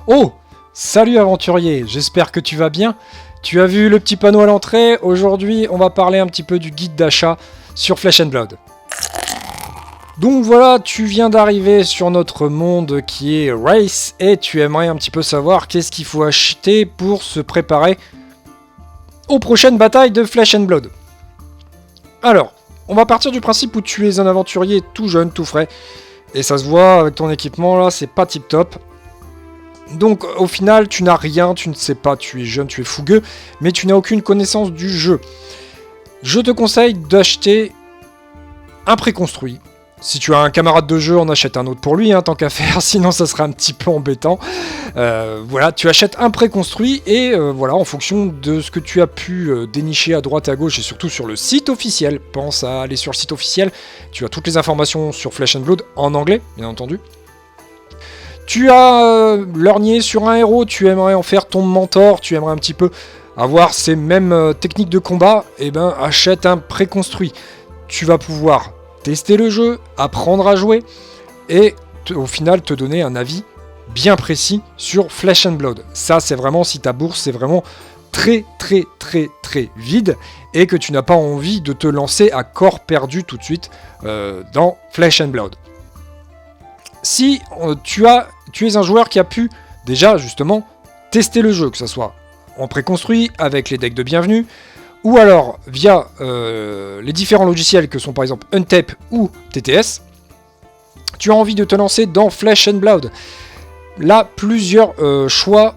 Oh, salut aventurier, j'espère que tu vas bien. Tu as vu le petit panneau à l'entrée. Aujourd'hui, on va parler un petit peu du guide d'achat sur Flesh and Blood. Donc voilà, tu viens d'arriver sur notre monde qui est Race et tu aimerais un petit peu savoir qu'est-ce qu'il faut acheter pour se préparer aux prochaines batailles de Flesh and Blood. Alors, on va partir du principe où tu es un aventurier tout jeune, tout frais. Et ça se voit avec ton équipement là, c'est pas tip top. Donc au final, tu n'as rien, tu ne sais pas, tu es jeune, tu es fougueux, mais tu n'as aucune connaissance du jeu. Je te conseille d'acheter un préconstruit. Si tu as un camarade de jeu, on achète un autre pour lui, tant qu'à faire, sinon ça serait un petit peu embêtant. Voilà, tu achètes un préconstruit et voilà, en fonction de ce que tu as pu dénicher à droite et à gauche et surtout sur le site officiel, pense à aller sur le site officiel, tu as toutes les informations sur Flesh and Blood en anglais, bien entendu. Tu as lorgné sur un héros, tu aimerais en faire ton mentor, tu aimerais un petit peu avoir ces mêmes techniques de combat, et ben achète un préconstruit. Tu vas pouvoir tester le jeu, apprendre à jouer, et au final te donner un avis bien précis sur Flesh and Blood. Ça c'est vraiment si ta bourse est vraiment très vide, et que tu n'as pas envie de te lancer à corps perdu tout de suite dans Flesh and Blood. Si tu es un joueur qui a pu déjà justement tester le jeu, que ce soit en préconstruit avec les decks de bienvenue, ou alors via les différents logiciels que sont par exemple Untape ou TTS, tu as envie de te lancer dans Flesh and Blood. Là, plusieurs choix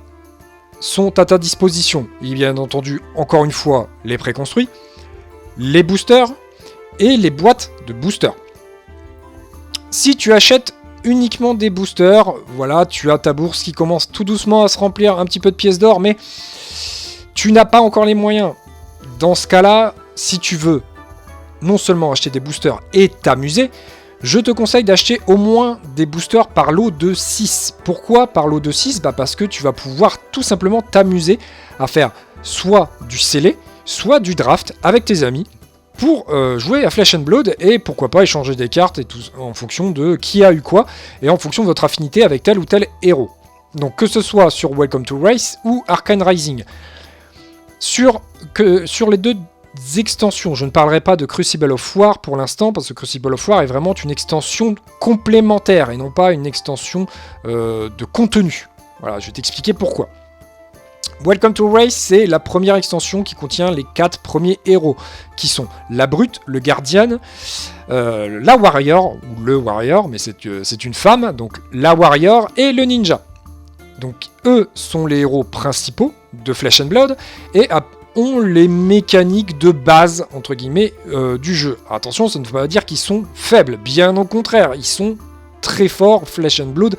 sont à ta disposition. Il y a bien entendu, encore une fois, les préconstruits, les boosters et les boîtes de boosters. Si tu achètes uniquement des boosters, voilà, tu as ta bourse qui commence tout doucement à se remplir un petit peu de pièces d'or, mais tu n'as pas encore les moyens. Dans ce cas-là, si tu veux non seulement acheter des boosters et t'amuser, je te conseille d'acheter au moins des boosters par lot de 6. Pourquoi par lot de 6 ? Parce que tu vas pouvoir tout simplement t'amuser à faire soit du scellé, soit du draft avec tes amis pour jouer à Flesh and Blood et pourquoi pas échanger des cartes et tout, en fonction de qui a eu quoi et en fonction de votre affinité avec tel ou tel héros. Donc que ce soit sur Welcome to Race ou Arcane Rising. Sur les deux extensions, je ne parlerai pas de Crucible of War pour l'instant, parce que Crucible of War est vraiment une extension complémentaire et non pas une extension de contenu. Voilà, je vais t'expliquer pourquoi. Welcome to Race, c'est la première extension qui contient les 4 premiers héros, qui sont la Brute, le Guardian, la Warrior, ou le Warrior, mais c'est une femme, donc la Warrior et le Ninja. Donc eux sont les héros principaux de Flesh and Blood et ont les mécaniques de base entre guillemets du jeu. Alors, attention, ça ne veut pas dire qu'ils sont faibles, bien au contraire, ils sont très forts. Flesh and Blood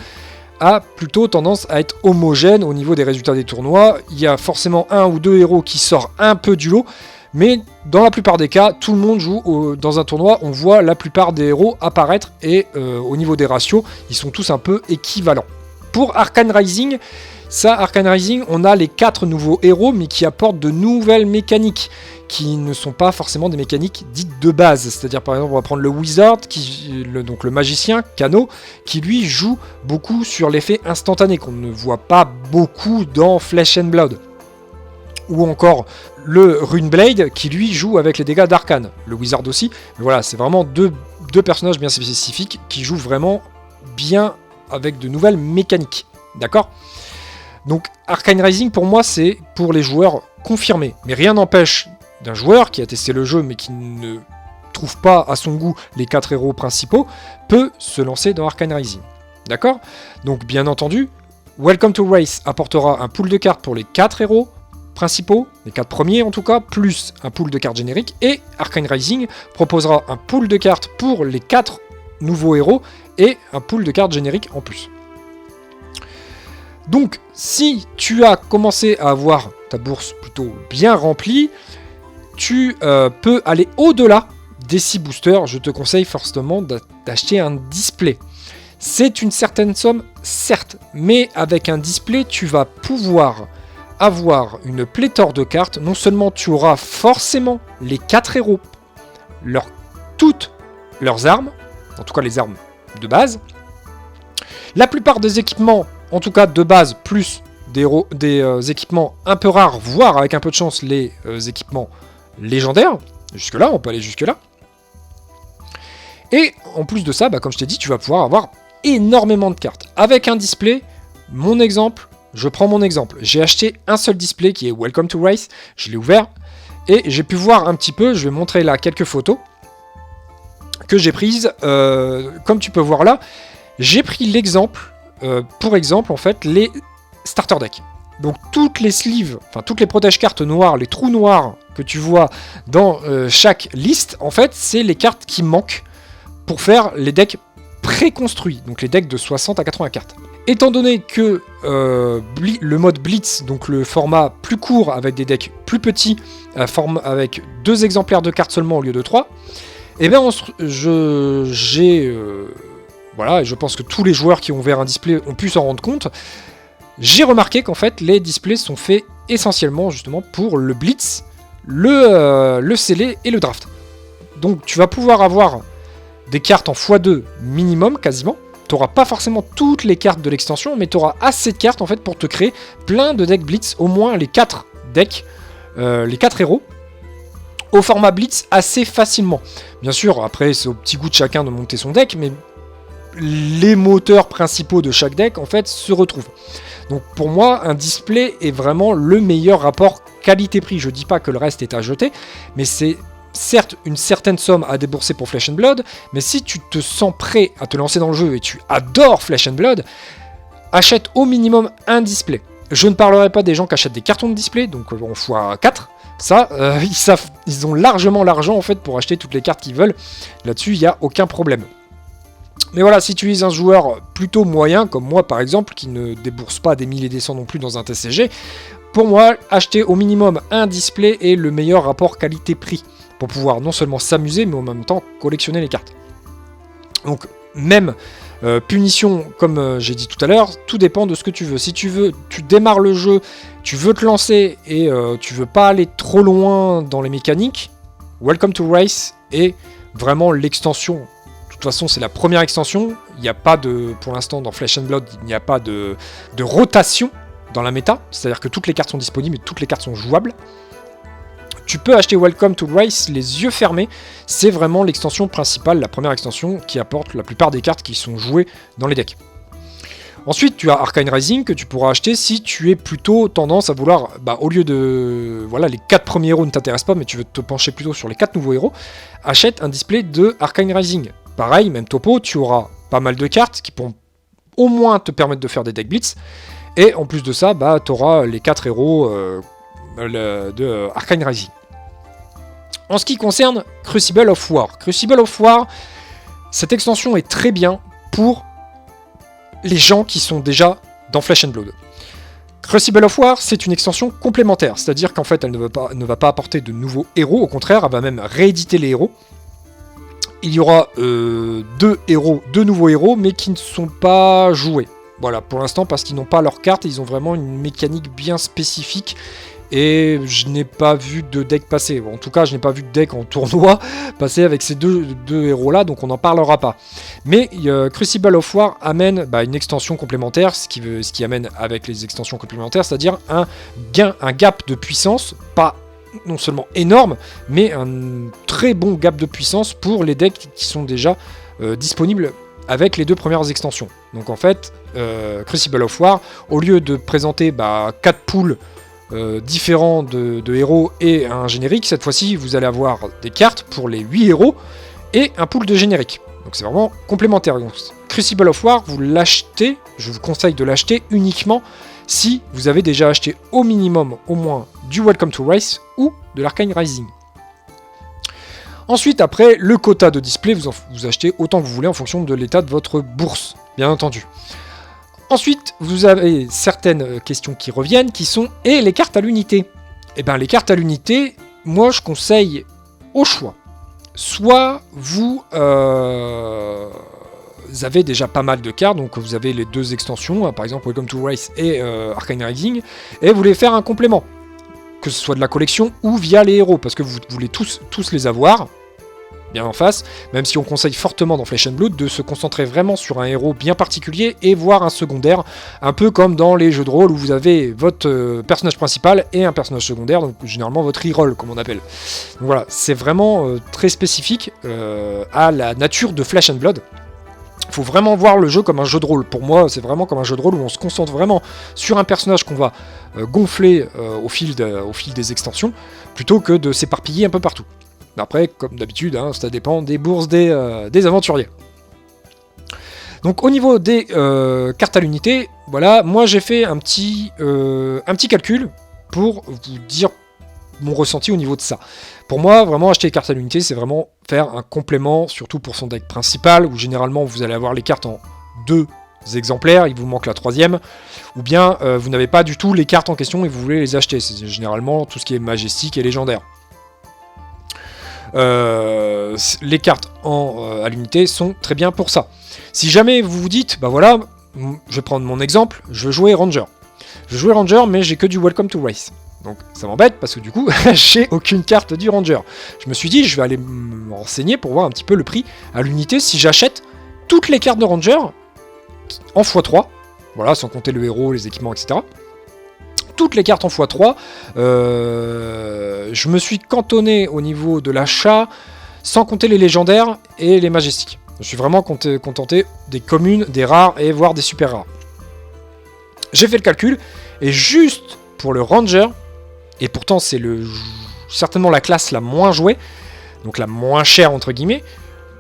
a plutôt tendance à être homogène au niveau des résultats des tournois. Il y a forcément un ou deux héros qui sortent un peu du lot, mais dans la plupart des cas, tout le monde joue dans un tournoi, on voit la plupart des héros apparaître et au niveau des ratios, ils sont tous un peu équivalents. Pour Arcane Rising, on a les 4 nouveaux héros, mais qui apportent de nouvelles mécaniques, qui ne sont pas forcément des mécaniques dites de base. C'est-à-dire, par exemple, on va prendre le Wizard, donc le magicien, Kano, qui lui joue beaucoup sur l'effet instantané, qu'on ne voit pas beaucoup dans Flesh and Blood. Ou encore le Runeblade, qui lui joue avec les dégâts d'Arcane. Le Wizard aussi. Mais voilà, c'est vraiment deux personnages bien spécifiques, qui jouent vraiment bien avec de nouvelles mécaniques. D'accord ? Donc Arcane Rising pour moi c'est pour les joueurs confirmés. Mais rien n'empêche d'un joueur qui a testé le jeu mais qui ne trouve pas à son goût les 4 héros principaux peut se lancer dans Arcane Rising. D'accord ? Donc bien entendu, Welcome to Race apportera un pool de cartes pour les 4 héros principaux, les 4 premiers en tout cas, plus un pool de cartes génériques, et Arcane Rising proposera un pool de cartes pour les 4 nouveaux héros et un pool de cartes génériques en plus. Donc, si tu as commencé à avoir ta bourse plutôt bien remplie, tu peux aller au-delà des 6 boosters. Je te conseille forcément d'acheter un display. C'est une certaine somme, certes, mais avec un display, tu vas pouvoir avoir une pléthore de cartes. Non seulement tu auras forcément les 4 héros, toutes leurs armes, en tout cas les armes de base. La plupart des équipements en tout cas de base, plus des équipements un peu rares, voire avec un peu de chance les équipements légendaires. Jusque-là, on peut aller jusque-là. Et en plus de ça, bah, comme je t'ai dit, tu vas pouvoir avoir énormément de cartes. Avec un display, mon exemple, je prends mon exemple. J'ai acheté un seul display qui est Welcome to Race, je l'ai ouvert, et j'ai pu voir un petit peu, je vais montrer là quelques photos que j'ai prises. Comme tu peux voir là, j'ai pris l'exemple, pour exemple en fait, les starter decks. Donc toutes les sleeves, enfin toutes les protège cartes noires, les trous noirs que tu vois dans chaque liste, en fait, c'est les cartes qui manquent pour faire les decks préconstruits, donc les decks de 60 à 80 cartes. Étant donné que le mode Blitz, donc le format plus court avec des decks plus petits, avec 2 exemplaires de cartes seulement au lieu de 3, et bien voilà, et je pense que tous les joueurs qui ont ouvert un display ont pu s'en rendre compte, j'ai remarqué qu'en fait les displays sont faits essentiellement justement pour le Blitz, le scellé et le draft. Donc tu vas pouvoir avoir des cartes en x2 minimum quasiment. Tu n'auras pas forcément toutes les cartes de l'extension, mais tu auras assez de cartes en fait pour te créer plein de decks Blitz, au moins les 4 decks, les 4 héros, au format Blitz assez facilement. Bien sûr, après c'est au petit goût de chacun de monter son deck, mais les moteurs principaux de chaque deck en fait se retrouvent. Donc pour moi, un display est vraiment le meilleur rapport qualité-prix. Je dis pas que le reste est à jeter, mais c'est certes une certaine somme à débourser pour Flesh and Blood, mais si tu te sens prêt à te lancer dans le jeu et tu adores Flesh and Blood, achète au minimum un display. Je ne parlerai pas des gens qui achètent des cartons de display, donc en x4. Ça, ils ont largement l'argent en fait pour acheter toutes les cartes qu'ils veulent. Là-dessus, il n'y a aucun problème. Mais voilà, si tu es un joueur plutôt moyen, comme moi par exemple, qui ne débourse pas des 1000 et des 100 non plus dans un TCG, pour moi, acheter au minimum un display est le meilleur rapport qualité-prix, pour pouvoir non seulement s'amuser, mais en même temps collectionner les cartes. Donc, même punition, comme j'ai dit tout à l'heure, tout dépend de ce que tu veux. Si tu démarres le jeu, tu veux te lancer et tu veux pas aller trop loin dans les mécaniques, Welcome to Race est vraiment l'extension. De toute façon, c'est la première extension. Il n'y a pas de, pour l'instant, dans Flesh and Blood, il n'y a pas de rotation dans la méta. C'est-à-dire que toutes les cartes sont disponibles et toutes les cartes sont jouables. Tu peux acheter Welcome to Race les yeux fermés. C'est vraiment l'extension principale, la première extension qui apporte la plupart des cartes qui sont jouées dans les decks. Ensuite, tu as Arcane Rising que tu pourras acheter si tu es plutôt tendance à vouloir, au lieu de... Voilà, les 4 premiers héros ne t'intéressent pas, mais tu veux te pencher plutôt sur les 4 nouveaux héros, achète un display de Arcane Rising. Pareil, même topo, tu auras pas mal de cartes qui pourront au moins te permettre de faire des decks Blitz. Et en plus de ça, tu auras les 4 héros de Arcane Rising. En ce qui concerne Crucible of War. Crucible of War, cette extension est très bien pour les gens qui sont déjà dans Flesh and Blood. Crucible of War, c'est une extension complémentaire, c'est-à-dire qu'en fait, elle ne va pas apporter de nouveaux héros, au contraire, elle va même rééditer les héros. Il y aura deux nouveaux héros, mais qui ne sont pas joués. Voilà, pour l'instant, parce qu'ils n'ont pas leur carte, et ils ont vraiment une mécanique bien spécifique. Et je n'ai pas vu de deck passer. En tout cas, je n'ai pas vu de deck en tournoi passer avec ces deux héros-là, donc on n'en parlera pas. Mais Crucible of War amène une extension complémentaire, ce qui amène avec les extensions complémentaires, c'est-à-dire un gap de puissance, pas non seulement énorme, mais un très bon gap de puissance pour les decks qui sont déjà disponibles avec les 2 premières extensions. Donc en fait, Crucible of War, au lieu de présenter 4 pools différents de héros et un générique, cette fois-ci vous allez avoir des cartes pour les 8 héros et un pool de générique. Donc c'est vraiment complémentaire. Donc, Crucible of War, vous l'achetez, je vous conseille de l'acheter uniquement si vous avez déjà acheté au minimum au moins du Welcome to Race ou de l'Arcane Rising. Ensuite, après, le quota de display, vous achetez autant que vous voulez en fonction de l'état de votre bourse, bien entendu. Ensuite, vous avez certaines questions qui reviennent, qui sont « Et les cartes à l'unité ?» Eh bien, les cartes à l'unité, moi, je conseille au choix. Soit vous avez déjà pas mal de cartes, donc vous avez les 2 extensions, par exemple Welcome to Race et Arcane Rising, et vous voulez faire un complément, que ce soit de la collection ou via les héros, parce que vous voulez tous les avoir. bien en face, même si on conseille fortement dans Flesh and Blood de se concentrer vraiment sur un héros bien particulier et voir un secondaire, un peu comme dans les jeux de rôle où vous avez votre personnage principal et un personnage secondaire, donc généralement votre reroll comme on appelle. Donc voilà, c'est vraiment très spécifique à la nature de Flesh and Blood. Il faut vraiment voir le jeu comme un jeu de rôle. Pour moi, c'est vraiment comme un jeu de rôle où on se concentre vraiment sur un personnage qu'on va gonfler au fil des extensions, plutôt que de s'éparpiller un peu partout. Après, comme d'habitude, hein, ça dépend des bourses des aventuriers. Donc au niveau des cartes à l'unité, voilà, moi j'ai fait un petit calcul pour vous dire mon ressenti au niveau de ça. Pour moi, vraiment acheter les cartes à l'unité, c'est vraiment faire un complément, surtout pour son deck principal, où généralement vous allez avoir les cartes en 2 exemplaires, il vous manque la 3e, ou bien vous n'avez pas du tout les cartes en question et vous voulez les acheter. C'est généralement tout ce qui est majestique et légendaire. Les cartes à l'unité sont très bien pour ça. Si jamais vous vous dites, bah voilà, je vais prendre mon exemple, je veux jouer Ranger. Je veux jouer Ranger, mais j'ai que du Welcome to Race. Donc ça m'embête parce que du coup, j'ai aucune carte du Ranger. Je me suis dit, je vais aller me renseigner pour voir un petit peu le prix à l'unité si j'achète toutes les cartes de Ranger en x3. Voilà, sans compter le héros, les équipements, etc. Toutes les cartes en x3. Je me suis cantonné au niveau de l'achat, sans compter les légendaires et les majestiques. Je suis vraiment contenté des communes, des rares et voire des super rares. J'ai fait le calcul, et juste pour le Ranger, et pourtant c'est certainement la classe la moins jouée, donc la moins chère entre guillemets,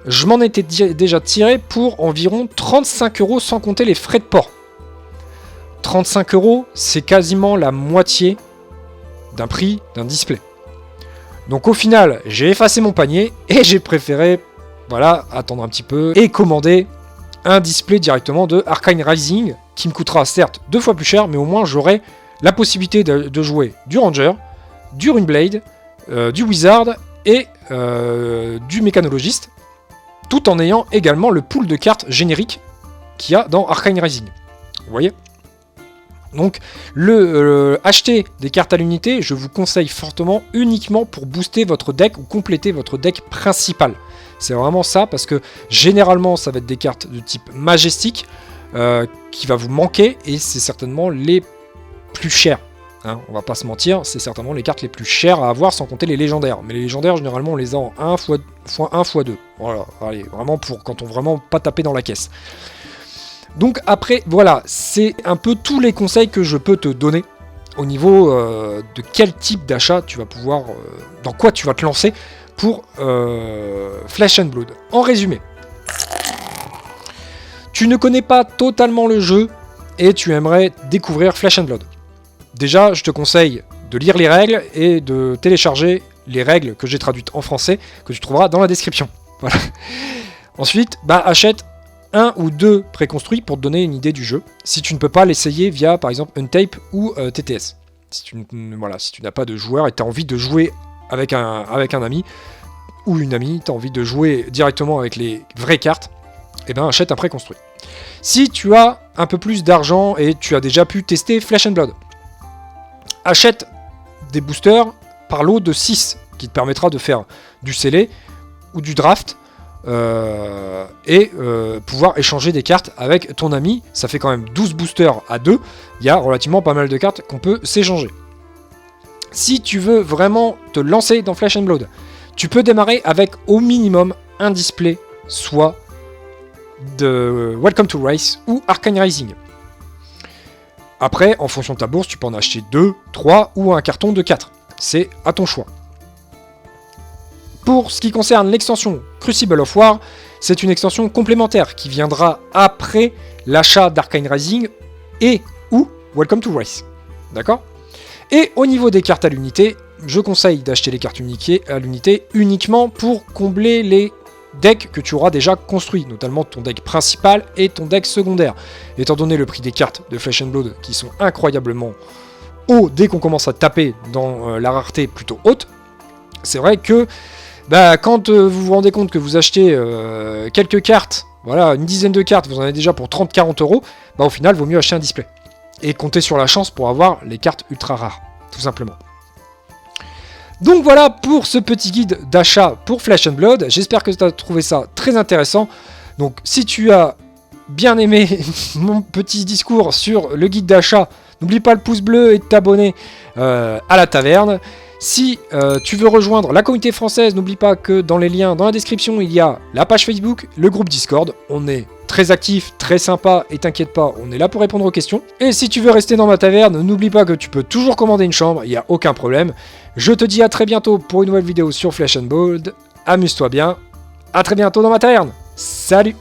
je m'en étais déjà tiré pour environ 35 € sans compter les frais de port. 35 €, c'est quasiment la moitié d'un prix d'un display. Donc au final, j'ai effacé mon panier et j'ai préféré, voilà, attendre un petit peu et commander un display directement de Arcane Rising qui me coûtera certes 2 fois plus cher, mais au moins j'aurai la possibilité de jouer du Ranger, du Runeblade, du Wizard et du Mécanologiste, tout en ayant également le pool de cartes génériques qu'il y a dans Arcane Rising. Vous voyez ? Donc, acheter des cartes à l'unité, je vous conseille fortement uniquement pour booster votre deck ou compléter votre deck principal. C'est vraiment ça, parce que généralement, ça va être des cartes de type majestique qui va vous manquer, et c'est certainement les plus chères. Hein, on va pas se mentir, c'est certainement les cartes les plus chères à avoir, sans compter les légendaires. Mais les légendaires, généralement, on les a en 1 x 1 x 2. Voilà, allez, vraiment pour quand on vraiment pas taper dans la caisse. Donc après, voilà, c'est un peu tous les conseils que je peux te donner au niveau de quel type d'achat tu vas pouvoir, dans quoi tu vas te lancer pour Flesh and Blood. En résumé, tu ne connais pas totalement le jeu et tu aimerais découvrir Flesh and Blood. Déjà, je te conseille de lire les règles et de télécharger les règles que j'ai traduites en français, que tu trouveras dans la description. Voilà. Ensuite, achète 1 ou 2 préconstruits pour te donner une idée du jeu, si tu ne peux pas l'essayer via par exemple Untape ou TTS. Si tu n'as pas de joueur et tu as envie de jouer avec un ami ou une amie, tu as envie de jouer directement avec les vraies cartes, et achète un préconstruit. Si tu as un peu plus d'argent et tu as déjà pu tester Flesh and Blood, achète des boosters par lot de 6 qui te permettra de faire du scellé ou du draft et pouvoir échanger des cartes avec ton ami. Ça fait quand même 12 boosters à 2, il y a relativement pas mal de cartes qu'on peut s'échanger. Si tu veux vraiment te lancer dans Flesh and Blood, tu peux démarrer avec au minimum un display, soit de Welcome to Race ou Arcane Rising. Après, en fonction de ta bourse, tu peux en acheter 2, 3 ou un carton de 4. C'est à ton choix. Pour ce qui concerne l'extension Crucible of War, c'est une extension complémentaire qui viendra après l'achat d'Arcane Rising et ou Welcome to Race. D'accord ? Et au niveau des cartes à l'unité, je conseille d'acheter les cartes à l'unité uniquement pour combler les decks que tu auras déjà construits, notamment ton deck principal et ton deck secondaire. Étant donné le prix des cartes de Flesh and Blood qui sont incroyablement hauts dès qu'on commence à taper dans la rareté plutôt haute, c'est vrai que quand vous vous rendez compte que vous achetez quelques cartes, voilà, une dizaine de cartes, vous en avez déjà pour 30-40 €, au final, il vaut mieux acheter un display. Et compter sur la chance pour avoir les cartes ultra rares, tout simplement. Donc voilà pour ce petit guide d'achat pour Flesh and Blood. J'espère que tu as trouvé ça très intéressant. Donc si tu as bien aimé mon petit discours sur le guide d'achat, n'oublie pas le pouce bleu et de t'abonner à la taverne. Si tu veux rejoindre la communauté française, n'oublie pas que dans les liens, dans la description, il y a la page Facebook, le groupe Discord. On est très actif, très sympa, et t'inquiète pas, on est là pour répondre aux questions. Et si tu veux rester dans ma taverne, n'oublie pas que tu peux toujours commander une chambre, il n'y a aucun problème. Je te dis à très bientôt pour une nouvelle vidéo sur Flesh and Blood. Amuse-toi bien. À très bientôt dans ma taverne. Salut!